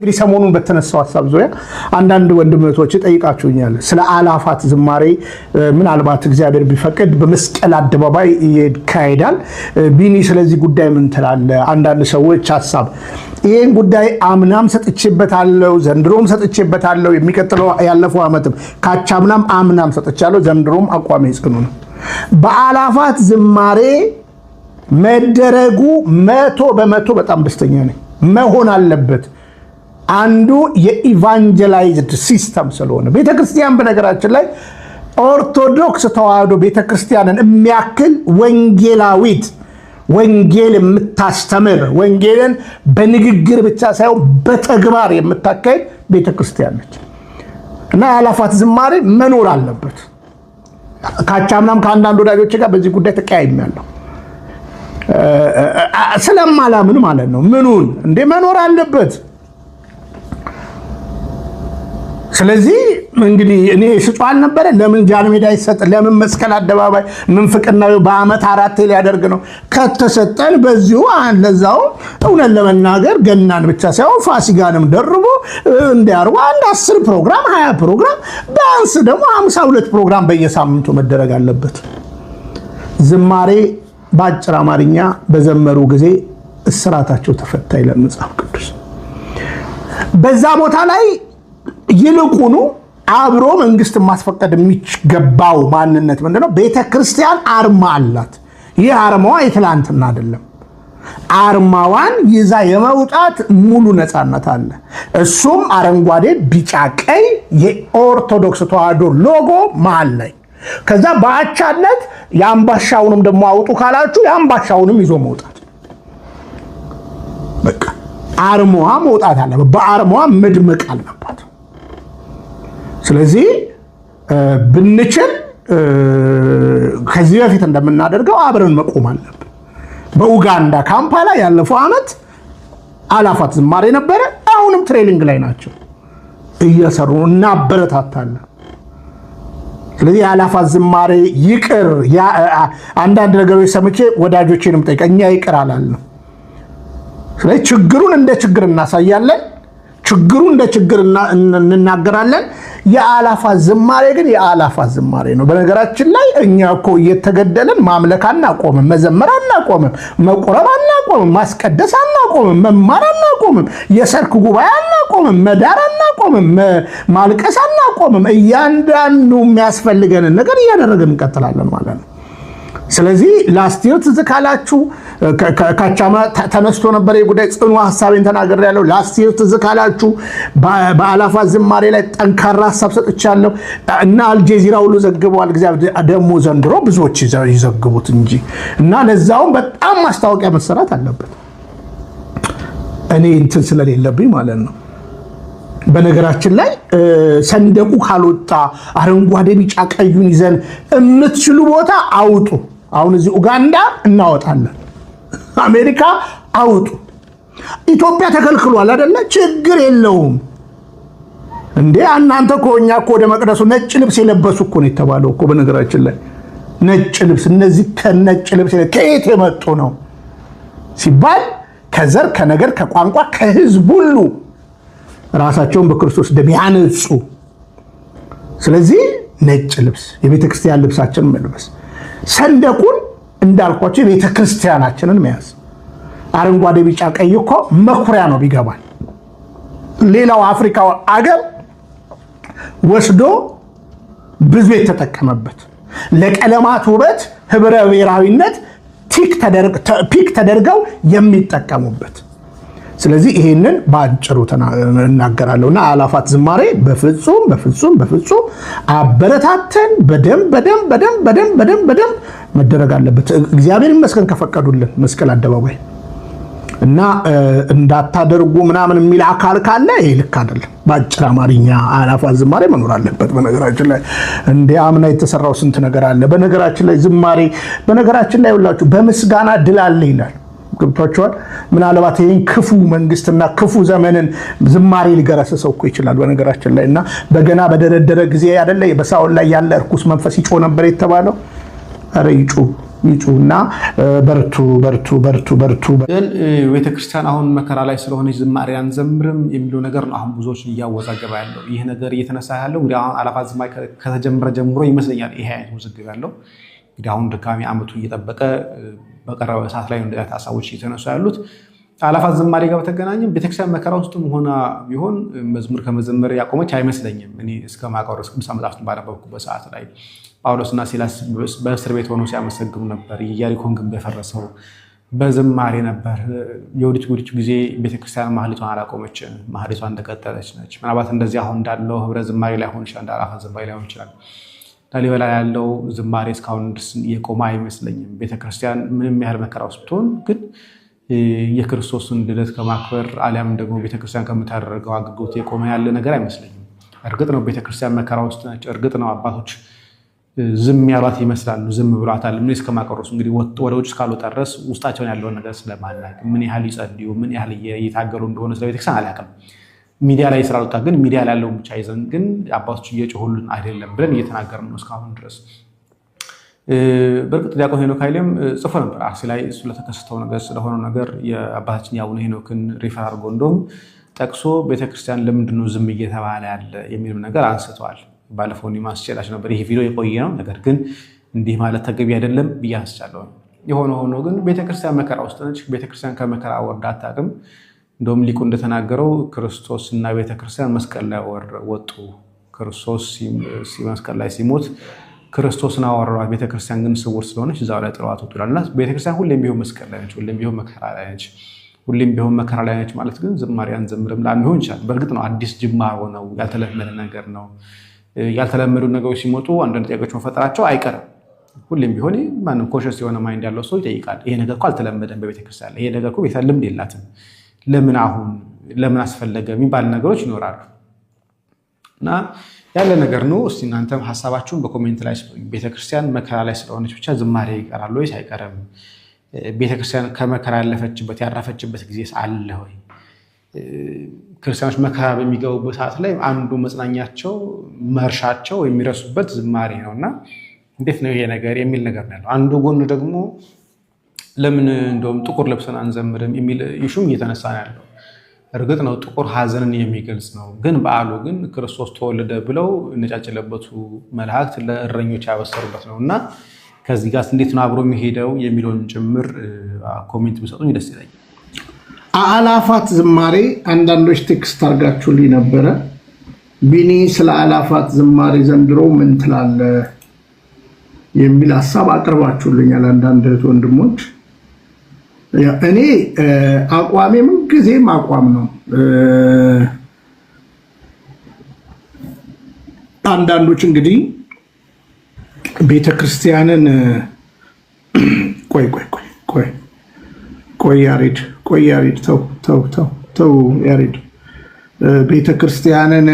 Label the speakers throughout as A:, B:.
A: እንግዲህ ሰሞኑን በተነሳው ሐሳብ ዙሪያ አንዳንድ ወንድሞች ጠይቃችሁኛል ስለ አላፋት ዝማሬ ምናልባት እግዚአብሔር ቢፈቅድ በመስቀል አደባባይ ይካሄዳል ቢኒ ስለዚህ ጉዳይ ምን ትላለህ አንዳንድ ሰዎች ሐሳብ ይሄን ጉዳይ አምናም ሰጥቼበታለሁ ዘንድሮም ሰጥቼበታለሁ የሚቀጥለው ያለፈው አመትም ካቻምናም አምናም ሰጥቻለሁ ዘንድሮም አቋሜ ጽኑ ነው በአላፋት ዝማሬ መደረጉ 100% በጣም ደስተኛ ነኝ መሆን አለበት አንዱ የኢቫንጀላይዝድ ሲስተም ስለሆነ ቤተክርስቲያን በነገራችን ላይ ኦርቶዶክስ ተዋህዶ ቤተክርስቲያንን የሚያክል ወንጌላዊት ወንጌል የምታስተምር ወንጌልን በንግግር ብቻ ሳይሆን በተግባር የምታካሄድ ቤተክርስቲያን ነች እና አላፋት ዝማሬ መኖር አለበት ካቻምናም ከአንዳንድ ወዳጆች ጋር በዚህ ጉዳይ ተቀያይሜያለሁ ስለማላምን ማለት ነው ምኑን እንደ መኖር አለበት ስለዚህ እንግዲህ እኔ ስጧል ነበር ለምን ጃን ሜዳ ይሰጥ ለምን መስቀል አደባባይ ምን ፍቅርናው በአመት 4 ሊያደርግ ነው ከተሰጠን በዚሁ ለዛው እውነት ለመናገር ገናን ብቻ ሳይሆን ፋሲካንም ደርቦ እንዲያርባ አንድ 10 ፕሮግራም 20 ፕሮግራም ዳንስ ደግሞ 52 ፕሮግራም በየሳምንቱ መደረግ አለበት ዝማሬ ባጭር አማርኛ በዘመሩ ጊዜ እስራታቸው ተፈታ ይላል መጽሐፍ ቅዱስ በዛ ቦታ ላይ ይልቁኑ አብሮ መንግስት ማስፈቀድ የሚገባው ማንነት ምንድነው ቤተክርስቲያን አርማ አላት ይህ አርማዋ የትላንትና አይደለም አርማዋን ይዛ የመውጣት ሙሉ ነፃነት አለ እሱም አረንጓዴ ቢጫ ቀይ የኦርቶዶክስ ተዋህዶ ሎጎ መሃል ላይ ከዛ በአቻነት ያምባሻውንም ደሞ አውጡ ካላችሁ ያምባሻውንም ይዞ መውጣት በቃ አርማዋ መውጣት አለ በአርማዋ መድመቅ አለባት ስለዚህ ብንችል ከዚህ በፊት እንደምናደርገው አብረን መቆም አለብን በኡጋንዳ ካምፓላ ያለፈው አመት አላፋት ዝማሬ ነበር አሁንም ትሬኒንግ ላይ ናቸው እየሰሩ እና አበረታታለን ስለዚህ አላፋት ዝማሬ ይቅር አንዳንድ ነገሮች ሰምቼ ወዳጆቼንም ጠይቀኛ ይቅር አላልነው ስለዚህ ችግሩን እንደ ችግር እናሳያለን ችግሩን እንደ ችግር እንናገራለን የአላፋት ዝማሬ ግን የአላፋት ዝማሬ ነው በነገራችን ላይ እኛ እኮ እየተገደለን ማምለክ አናቆምም መዘመር አናቆምም መቆረብ አናቆምም ማስቀደስ አናቆምም መማር አናቆምም የሰርክ ጉባኤ አናቆምም መዳር አናቆምም ማልቀስ አናቆምም እያንዳንዱ የሚያስፈልገን ነገር እያደረግን እንቀጥላለን ማለት ነው ስለዚህ ላስቲር ትዝካላችሁ ካቻማ ተነስቶ ነበር የጉዳይ ጽኑ ሐሳቤን ተናገር ያለው ላስቲር ትዝካላችሁ በአላፋት ዝማሬ ላይ ጠንካራ ሐሳብ ሰጥቻለሁ እና አልጀዚራ ሁሉ ዘግበዋል እግዚአብሔር ደሞ ዘንድሮ ብዙዎች ይዘግቡት እንጂ እና ለዛው በጣም ማስታወቂያ መሰራት አለበት እኔ እንትን ስለሌለብኝ ማለት ነው በነገራችን ላይ ሰንደቁ ካልወጣ አረንጓዴ ቢጫ ቀዩን ይዘን እምትችሉ ቦታ አውጡ አሁን እዚህ ኡጋንዳ እናወጣለን አሜሪካ አውጡ ኢትዮጵያ ተከልክሏል አይደለ ችግር የለውም እንዴ እናንተ ኮኛ ወደ መቅደሱ ነጭ ልብስ የለበሱ እኮ ነው የተባለው እኮ በነገራችን ላይ ነጭ ልብስ እነዚህ ከነጭ ልብስ ከየት የመጡ ነው ሲባል ከዘር ከነገር ከቋንቋ ከህዝብ ሁሉ ራሳቸውን በክርስቶስ ደም ያነጹ ስለዚህ ነጭ ልብስ የቤተክርስቲያን ልብሳችንን መልበስ ሰንደቁን እንዳልኳችሁ የቤተክርስቲያናችንን መያዝ አረንጓዴ ቢጫ ቀይ እኮ መኩሪያ ነው ቢገባል ሌላው አፍሪካው አገር ወስዶ ብዙ የተጠቀመበት ለቀለማት ውበት ህብረ ብሔራዊነት ፒክ ተደርገው የሚጠቀሙበት ስለዚህ ይሄንን ባጭሩ ተናገራለሁና አላፋት ዝማሬ በፍጹም አበረታተን በደም መደረግ አለበት እግዚአብሔር ይመስገን ከፈቀዱልን መስቀል አደባባይ እና እንዳታደርጉ ምናምን የሚል አካል ካለ ይሄ ልክ አይደለም ባጭር አማርኛ አላፋት ዝማሬ መኖር አለበት በነገራችን ላይ እንደ አምና የተሰራው ስንት ነገር አለ በነገራችን ላይ ዝማሬ በነገራችን ላይ ሁላችሁ በምስጋና ድል አለ ይላል ገብቷቸዋል ምናልባት ይሄን ክፉ መንግስትና ክፉ ዘመንን ዝማሬ ሊገረሰሰው እኮ ይችላል በነገራችን ላይና በገና በደረደረ ጊዜ አይደለ በሳውል ላይ ያለ እርኩስ መንፈስ ይጮህ ነበር የተባለው አረ ይጮህ ይጩና በርቱ በርቱ በርቱ በርቱ።
B: ግን ቤተክርስቲያን አሁን መከራ ላይ ስለሆነች ዝማሬ አንዘምርም የሚለው ነገር ነው አሁን ብዙዎች እያወዛገበ ያለው። ይህ ነገር እየተነሳ ያለው እንግዲህ አሁን አላፋት ዝማሬ ከተጀመረ ጀምሮ ይመስለኛል ይሄ አይነት ውዝግብ ያለው። እንግዲህ አሁን ድጋሚ ዓመቱ እየጠበቀ በቀረበ ሰዓት ላይ እንደዚህ ሀሳቦች እየተነሱ ያሉት። አላፋት ዝማሬ ጋር በተገናኘም ቤተክርስቲያን መከራ ውስጥም ሆና ቢሆን መዝሙር ከመዘመር ያቆመች አይመስለኝም። እኔ እስከማውቀው ድረስ ቅዱሳን መጻሕፍትን ባነበብኩበት ሰዓት ላይ ጳውሎስና ሲላስ በእስር ቤት ሆነው ሲያመሰግኑ ነበር። የኢያሪኮን ግንብ የፈረሰው በዝማሬ ነበር። የወዲት ጉዲት ጊዜ ቤተክርስቲያን ማህሌቷን አላቆመች፣ ማህሌቷን እንደቀጠለች ነች። ምናልባት እንደዚህ አሁን እንዳለው ህብረ ዝማሬ ላይ ሆን ይችላል፣ አላፋት ዝማሬ ላይ ሆን ይችላል። ላሊበላ ያለው ዝማሬ እስካሁን ድረስ የቆመ አይመስለኝም። ቤተክርስቲያን ምንም ያህል መከራ ውስጥ ብትሆን ግን የክርስቶስን ልደት ከማክበር አሊያም ደግሞ ቤተክርስቲያን ከምታደርገው አገልግሎት የቆመ ያለ ነገር አይመስለኝም። እርግጥ ነው ቤተክርስቲያን መከራ ውስጥ ነች። እርግጥ ነው አባቶች ዝም ያሏት ይመስላሉ፣ ዝም ብሏታል። ምን እስከማቀረሱ እንግዲህ ወደ ውጭ እስካልወጣ ድረስ ውስጣቸውን ያለውን ነገር ስለማናውቅ ምን ያህል ይጸልዩ ምን ያህል እየታገሉ እንደሆነ ስለ ቤተክርስቲያን አላውቅም። ሚዲያ ላይ ስላልወጣ ግን ሚዲያ ላይ ያለውን ብቻ ይዘን ግን አባቶች እየጮሁልን አይደለም ብለን እየተናገርን ነው እስካሁን ድረስ። በእርግጥ ዲያቆን ሄኖክ ኃይሌም ጽፎ ነበር አርሲ ላይ ስለተከሰተው ነገር ስለሆነው ነገር የአባታችን የአቡነ ሄኖክን ሪፈር አድርጎ እንደውም ጠቅሶ ቤተክርስቲያን ለምንድን ነው ዝም እየተባለ ያለ የሚልም ነገር አንስተዋል። ባለፈው ማስጨላች ነበር። ይሄ ቪዲዮ የቆየ ነው፣ ነገር ግን እንዲህ ማለት ተገቢ አይደለም ብዬ አንስቻለሁ። የሆነ ሆኖ ግን ቤተክርስቲያን መከራ ውስጥ ነች። ቤተክርስቲያን ከመከራ ወርዳ አታውቅም። እንደውም ሊቁ እንደተናገረው ክርስቶስ እና ቤተክርስቲያን መስቀል ላይ ወጡ። ክርስቶስ መስቀል ላይ ሲሞት ክርስቶስን አወረሯት፣ ቤተክርስቲያን ግን ስውር ስለሆነች እዛው ላይ ጥለዋት ወጡ ይላልና ቤተክርስቲያን ሁሌም ቢሆን መስቀል ላይ ነች፣ ሁሌም ቢሆን መከራ ላይ ነች። ሁሌም ቢሆን መከራ ላይ ነች ማለት ግን ዝማሬ አንዘምርም ላንሆን ይችላል። በእርግጥ ነው አዲስ ጅማሮ ነው፣ ያልተለመደ ነገር ነው። ያልተለመዱ ነገሮች ሲመጡ አንዳንድ ጥያቄዎች መፈጠራቸው አይቀርም። ሁሌም ቢሆን ማንም ኮንሸስ የሆነ ማይንድ ያለው ሰው ይጠይቃል። ይሄ ነገር እኮ አልተለመደም በቤተክርስቲያን ላይ፣ ይሄ ነገር እኮ ቤተክርስቲያን ልምድ የላትም፣ ለምን አሁን ለምን አስፈለገ የሚባል ነገሮች ይኖራሉ እና ያለ ነገር ነው። እስቲ እናንተም ሀሳባችሁን በኮሜንት ላይ ቤተክርስቲያን መከራ ላይ ስለሆነች ብቻ ዝማሬ ይቀራል ወይስ አይቀርም? ቤተክርስቲያን ከመከራ ያለፈችበት ያረፈችበት ጊዜ አለ ወይ? ክርስቲያኖች መከራ በሚገቡበት ሰዓት ላይ አንዱ መጽናኛቸው መርሻቸው የሚረሱበት ዝማሬ ነውና እንዴት ነው ይሄ ነገር የሚል ነገር ነው ያለው። አንዱ ጎን ደግሞ ለምን እንደውም ጥቁር ለብሰን አንዘምርም የሚል ኢሹም እየተነሳ ነው ያለው። እርግጥ ነው ጥቁር ሐዘንን የሚገልጽ ነው፣ ግን በዓሉ ግን ክርስቶስ ተወለደ ብለው ነጫጭ የለበሱ መላእክት ለእረኞች ያበሰሩበት ነው እና ከዚህ ጋር እንዴት ነው አብሮ የሚሄደው የሚለውን ጭምር ኮሜንት ብሰጡኝ ደስ ይለኛል።
A: አላፋት ዝማሬ አንዳንዶች ቴክስት አድርጋችሁልኝ ነበረ። ቢኒ ስለ አላፋት ዝማሬ ዘንድሮ ምን ትላለህ የሚል ሀሳብ አቅርባችሁልኛል አንዳንድ እህት ወንድሞች። እኔ አቋሜ ምን ጊዜም አቋም ነው። አንዳንዶች እንግዲህ ቤተክርስቲያንን ቆይ ያሬድ ተው ያሬድ ቤተክርስቲያንን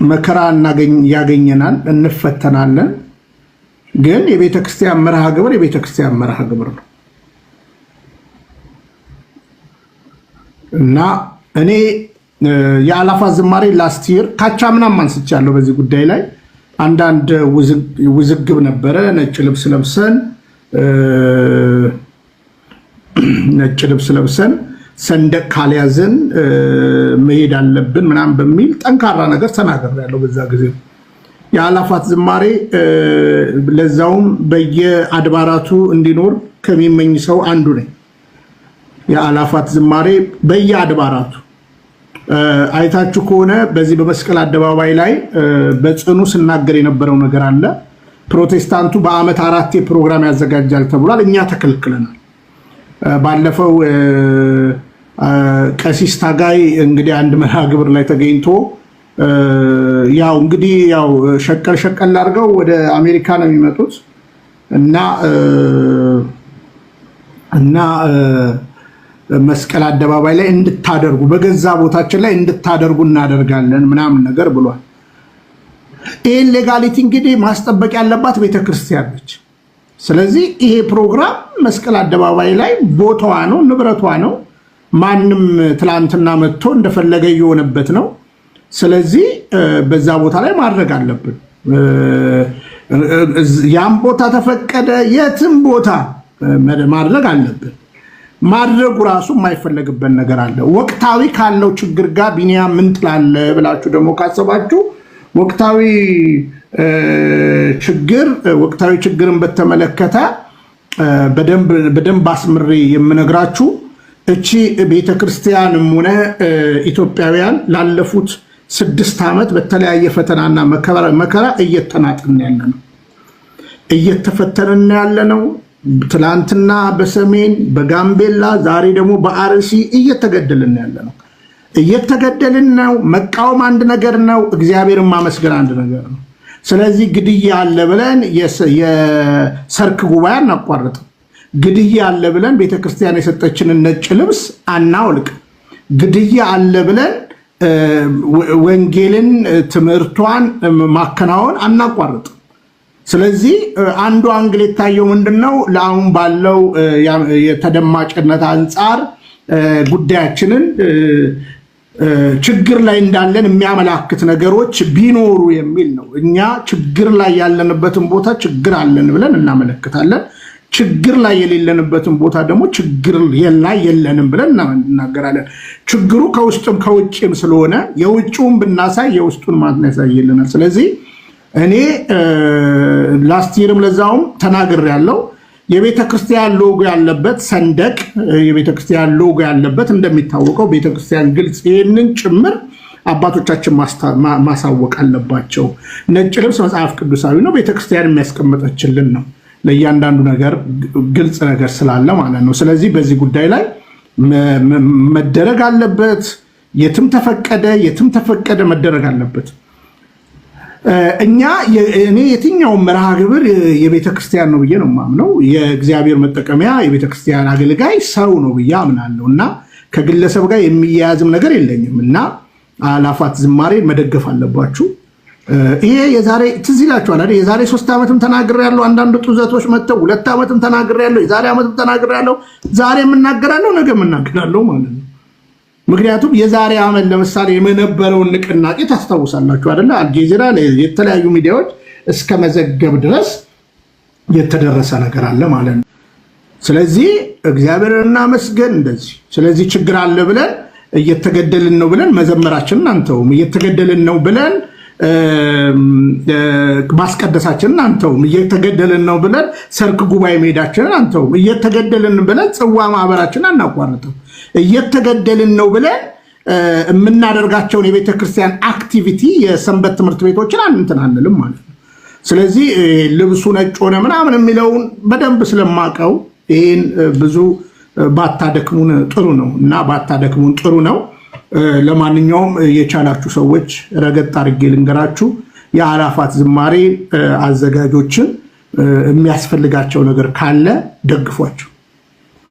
A: መከራ ያገኘናል፣ እንፈተናለን። ግን የቤተክርስቲያን መርሃ ግብር የቤተክርስቲያን መርሃ ግብር ነው እና እኔ የአላፋት ዝማሬ ላስት ይር ካቻምናም አንስቻለሁ። በዚህ ጉዳይ ላይ አንዳንድ ውዝግብ ነበረ። ነጭ ልብስ ለብሰን ሰንደቅ ካልያዝን መሄድ አለብን ምናምን በሚል ጠንካራ ነገር ተናግሬያለሁ በዛ ጊዜ። የአላፋት ዝማሬ ለዛውም በየአድባራቱ እንዲኖር ከሚመኝ ሰው አንዱ ነኝ። የአላፋት ዝማሬ በየአድባራቱ አይታችሁ ከሆነ በዚህ በመስቀል አደባባይ ላይ በጽኑ ስናገር የነበረው ነገር አለ። ፕሮቴስታንቱ በአመት 4 ፕሮግራም ያዘጋጃል ተብሏል። እኛ ተከልክለናል። ባለፈው ቀሲስ ታጋይ እንግዲህ አንድ መርሃ ግብር ላይ ተገኝቶ ያው እንግዲህ ያው ሸቀል አድርገው ወደ አሜሪካ ነው የሚመጡት እና መስቀል አደባባይ ላይ እንድታደርጉ በገዛ ቦታችን ላይ እንድታደርጉ እናደርጋለን ምናምን ነገር ብሏል። ይሄን ሌጋሊቲ እንግዲህ ማስጠበቅ ያለባት ቤተክርስቲያን ነች። ስለዚህ ይሄ ፕሮግራም መስቀል አደባባይ ላይ ቦታዋ ነው፣ ንብረቷ ነው። ማንም ትላንትና መጥቶ እንደፈለገ የሆነበት ነው። ስለዚህ በዛ ቦታ ላይ ማድረግ አለብን። ያም ቦታ ተፈቀደ የትም ቦታ ማድረግ አለብን። ማድረጉ ራሱ የማይፈለግበት ነገር አለ። ወቅታዊ ካለው ችግር ጋር ቢኒያም ምን ትላለህ ብላችሁ ደግሞ ካሰባችሁ ወቅታዊ ችግርን በተመለከተ በደንብ አስምሬ የምነግራችሁ እቺ ቤተክርስቲያንም ሆነ ኢትዮጵያውያን ላለፉት 6 ዓመት በተለያየ ፈተናና መከራ እየተፈተንን ያለ ነው። ትላንትና በሰሜን በጋምቤላ ዛሬ ደግሞ በአርሲ እየተገደልን ያለ ነው። መቃወም አንድ ነገር ነው፣ እግዚአብሔርን ማመስገን አንድ ነገር ነው። ስለዚህ ግድያ አለ ብለን የሰርክ ጉባኤ አናቋርጥም። ግድያ አለ ብለን ቤተክርስቲያን የሰጠችንን ነጭ ልብስ አናውልቅ። ግድያ አለ ብለን ወንጌልን ትምህርቷን ማከናወን አናቋርጥም። ስለዚህ አንዱ አንግል የታየው ምንድነው? ለአሁን ባለው የተደማጭነት አንጻር ጉዳያችንን ችግር ላይ እንዳለን የሚያመላክት ነገሮች ቢኖሩ የሚል ነው። እኛ ችግር ላይ ያለንበትን ቦታ ችግር አለን ብለን እናመለክታለን። ችግር ላይ የሌለንበትን ቦታ ደግሞ ችግር ላይ የለንም ብለን እናገራለን። ችግሩ ከውስጥም ከውጭም ስለሆነ የውጭውን ብናሳይ የውስጡን ማለት ያሳየልናል። ስለዚህ እኔ ላስት ይርም ለዛውም ተናግር ያለው የቤተክርስቲያን ሎጎ ያለበት ሰንደቅ የቤተክርስቲያን ሎጎ ያለበት እንደሚታወቀው ቤተክርስቲያን ግልጽ ይህንን ጭምር አባቶቻችን ማሳወቅ አለባቸው። ነጭ ልብስ መጽሐፍ ቅዱሳዊ ነው፣ ቤተክርስቲያን የሚያስቀምጠችልን ነው። ለእያንዳንዱ ነገር ግልጽ ነገር ስላለ ማለት ነው። ስለዚህ በዚህ ጉዳይ ላይ መደረግ አለበት። የትም ተፈቀደ መደረግ አለበት። እኔ የትኛውን መርሃ ግብር የቤተክርስቲያን ነው ብዬ ነው የማምነው። የእግዚአብሔር መጠቀሚያ የቤተክርስቲያን አገልጋይ ሰው ነው ብዬ አምናለሁ እና ከግለሰብ ጋር የሚያያዝም ነገር የለኝም እና አላፋት ዝማሬ መደገፍ አለባችሁ። ይሄ የዛሬ ትዝ ይላችኋል አይደል? የዛሬ 3 ዓመትም ተናግሬያለሁ። አንዳንድ ጡዘቶች መጥተው 2 ዓመትም ተናግሬያለሁ። የዛሬ ዓመትም ተናግሬያለሁ። ዛሬ የምናገራለሁ፣ ነገ የምናገራለሁ ማለት ነው። ምክንያቱም የዛሬ ዓመት ለምሳሌ የነበረውን ንቅናቄ ታስታውሳላችሁ አይደለ? አልጀዚራ የተለያዩ ሚዲያዎች እስከ መዘገብ ድረስ የተደረሰ ነገር አለ ማለት ነው። ስለዚህ እግዚአብሔርን እናመስገን እንደዚህ። ስለዚህ ችግር አለ ብለን እየተገደልን ነው ብለን መዘመራችንን አንተውም። እየተገደልን ነው ብለን ማስቀደሳችንን አንተውም። እየተገደልን ነው ብለን ሰርክ ጉባኤ መሄዳችንን አንተውም። እየተገደልን ብለን ጽዋ ማህበራችንን አናቋርጥም። እየተገደልን ነው ብለን የምናደርጋቸውን የቤተክርስቲያን አክቲቪቲ የሰንበት ትምህርት ቤቶችን እንትን አንልም ማለት ነው። ስለዚህ ልብሱ ነጭ ሆነ ምናምን የሚለውን በደንብ ስለማቀው ይህን ብዙ ባታደክሙን ጥሩ ነው እና ባታደክሙን ጥሩ ነው። ለማንኛውም የቻላችሁ ሰዎች ረገጥ አድርጌ ልንገራችሁ፣ የአላፋት ዝማሬ አዘጋጆችን የሚያስፈልጋቸው ነገር ካለ ደግፏቸው።